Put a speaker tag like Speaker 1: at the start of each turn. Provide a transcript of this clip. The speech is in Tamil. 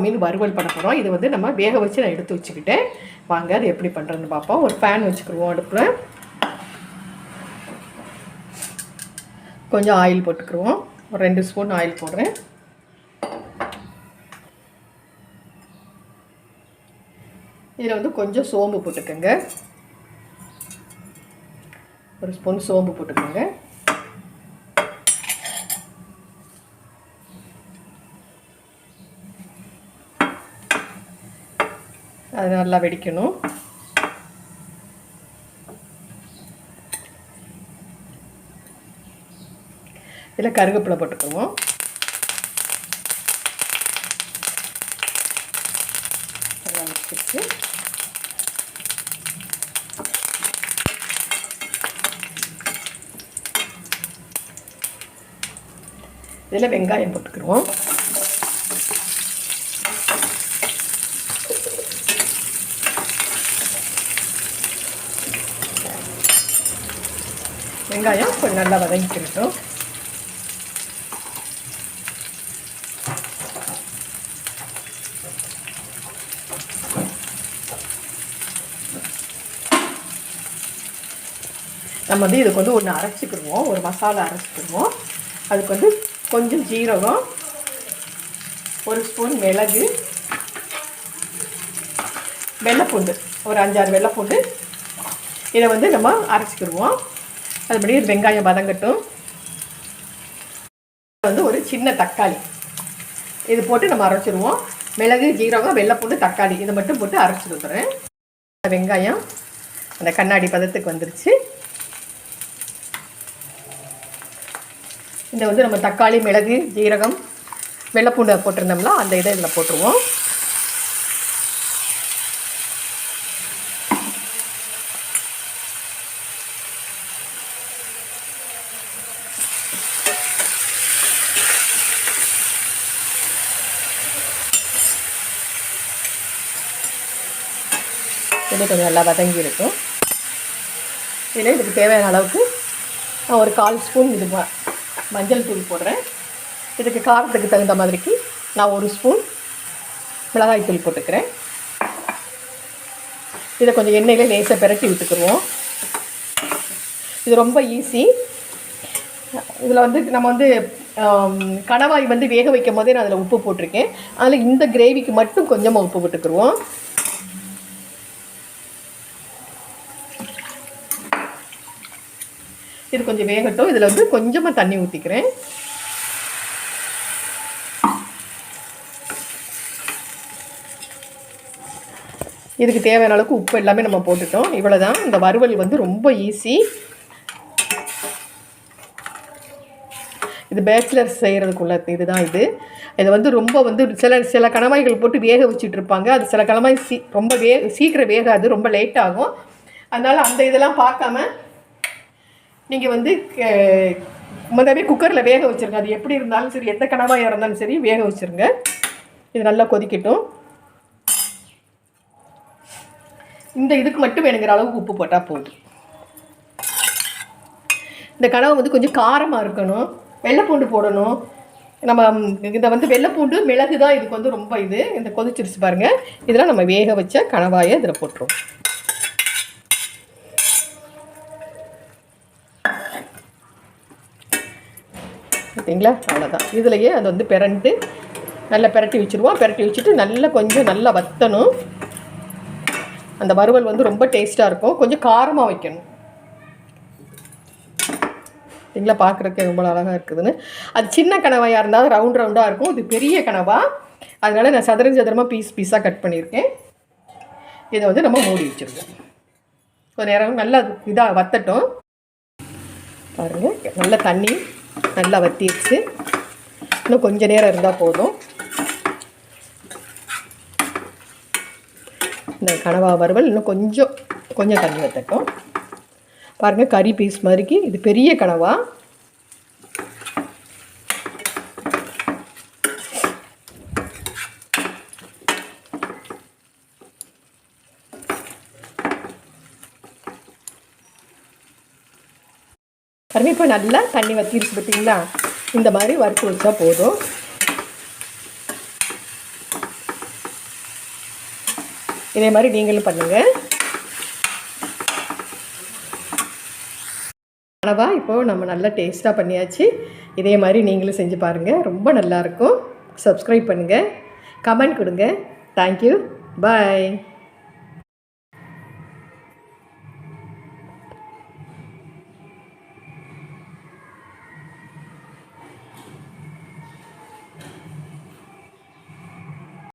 Speaker 1: மீன் வறுவல் பண்ண போகிறோம். இது வந்து நம்ம வேக வச்சு நான் எடுத்து வச்சுக்கிட்டேன். வாங்க அது எப்படி பண்ணுறதுன்னு பார்ப்போம். ஒரு பேன் வச்சுக்கிடுவோம். அடுப்பில் கொஞ்சம் ஆயில் போட்டுக்கிடுவோம். ஒரு 2 ஸ்பூன் ஆயில் போடுறேன். இதில் வந்து கொஞ்சம் சோம்பு போட்டுக்கோங்க. ஒரு ஸ்பூன் சோம்பு போட்டுக்கோங்க. அது நல்லா வெடிக்கணும். இதில் கருவேப்பிலை போட்டுக்குவோம். நல்லா வச்சுட்டு இதில் வெங்காயம் போட்டுக்கிடுவோம். வெங்காயம் கொஞ்சம் நல்லா வதங்கிக்கிட்டோம். நம்ம வந்து இதுக்கு வந்து ஒன்று அரைச்சிக்கிடுவோம். ஒரு மசாலா அரைச்சிக்கிடுவோம். அதுக்கு வந்து கொஞ்சம் ஜீரகம், ஒரு ஸ்பூன் மிளகு, வெள்ளைப்பூண்டு, ஒரு 5-6 வெள்ளைப்பூண்டு. இதை வந்து நம்ம அரைச்சிக்கிடுவோம். அதுபடி வெங்காயம் வதங்கட்டும். வந்து ஒரு சின்ன தக்காளி இது போட்டு நம்ம அரைச்சிடுவோம். மிளகு, ஜீரகம், வெள்ளைப்பூண்டு, தக்காளி இதை மட்டும் போட்டு அரைச்சி கொடுத்துறேன். வெங்காயம் அந்த கண்ணாடி பதத்துக்கு வந்துருச்சு. இந்த வந்து நம்ம தக்காளி, மிளகு, ஜீரகம், வெள்ளைப்பூண்டை போட்டிருந்தோம்னா அந்த இதை இதில் போட்டுருவோம். இது கொஞ்சம் நல்லா வதங்கி இருக்கும். இதில் இதுக்கு தேவையான அளவுக்கு நான் ஒரு 1/4 ஸ்பூன் இது மஞ்சள் தூள் போடுறேன். இதுக்கு காரத்துக்கு தகுந்த மாதிரிக்கு நான் 1 ஸ்பூன் மிளகாய் தூள் போட்டுக்கிறேன். இதை கொஞ்சம் எண்ணெயிலே லேசாக பிரட்டி விட்டுக்குருவோம். இது ரொம்ப ஈஸி. இதில் வந்து நம்ம வந்து கணவாய் வந்து வேக வைக்கும் போதே நான் அதில் உப்பு போட்டிருக்கேன். அதில் இந்த கிரேவிக்கு மட்டும் கொஞ்சமாக உப்பு போட்டுக்குருவோம். இது கொஞ்சம் வேகட்டும். இதில் வந்து கொஞ்சமாக தண்ணி ஊற்றிக்கிறேன். இதுக்கு தேவையான அளவுக்கு உப்பு எல்லாமே நம்ம போட்டுட்டோம். இவ்வளோதான். இந்த வறுவல் வந்து ரொம்ப ஈஸி. இது பேச்சுலர்ஸ் செய்கிறதுக்குள்ள இதுதான். இது வந்து ரொம்ப வந்து சில கணவாய்கள் போட்டு வேக வச்சுட்டு இருப்பாங்க. அது சில கணவாய் ரொம்ப சீக்கிரம் வேகாது, ரொம்ப லேட் ஆகும். அதனால் அந்த இதெல்லாம் பார்க்காம நீங்கள் வந்து முதவே குக்கரில் வேக வச்சுருங்க. அது எப்படி இருந்தாலும் சரி, எந்த கணவாயாக இருந்தாலும் சரி வேக வச்சுருங்க. இது நல்லா கொதிக்கட்டும். இந்த இதுக்கு மட்டும் வேணுங்கிற அளவுக்கு உப்பு போட்டால் போதும். இந்த கனவை வந்து கொஞ்சம் காரமாக இருக்கணும். வெள்ளைப்பூண்டு போடணும். நம்ம இதை வந்து வெள்ளைப்பூண்டு, மிளகு தான் இதுக்கு வந்து ரொம்ப இந்த கொதிச்சிருச்சு பாருங்கள். இதெல்லாம் நம்ம வேக வச்ச கனவாயை இதில் போட்டுருவோம். பார்த்தீங்களா? அவ்வளோதான். இதுலையே அது வந்து நல்லா பிரட்டி வச்சுருவோம். பிரட்டி வச்சுட்டு நல்லா வற்றணும். அந்த வறுவல் வந்து ரொம்ப டேஸ்ட்டாக இருக்கும். கொஞ்சம் காரமாக வைக்கணும். சரிங்களா? பார்க்குறதுக்கு ரொம்ப அழகாக இருக்குதுன்னு. அது சின்ன கனவாயாக இருந்தால் ரவுண்டாக இருக்கும். இது பெரிய கனவா, அதனால் நான் சதுரமாக பீஸாக கட் பண்ணியிருக்கேன். இதை வந்து நம்ம மூடி வச்சுருவோம். கொஞ்சம் நேரம் நல்லா இதாக வற்றட்டும். பாருங்கள், நல்லா தண்ணி நல்லா வற்றிடுச்சு. இன்னும் கொஞ்சம் நேரம் இருந்தால் போதும். இந்த கனவா வறுவல் இன்னும் கொஞ்சம் தண்ணி வற்றட்டும். பாருங்கள், கறி பீஸ் மாதிரிக்கு இது பெரிய கனவா. பாருங்கள், இப்போ நல்லா தண்ணி வற்றிருச்சு பார்த்தீங்களா? இந்த மாதிரி வறுத்து வச்சா போதும். இதே மாதிரி நீங்களும் பண்ணுங்கள். கனவா இப்போது நம்ம நல்லா டேஸ்ட்டாக பண்ணியாச்சு. இதே மாதிரி நீங்களும் செஞ்சு பாருங்கள், ரொம்ப நல்லாயிருக்கும். சப்ஸ்கிரைப் பண்ணுங்கள், கமெண்ட் கொடுங்க. தேங்க்யூ, பாய்.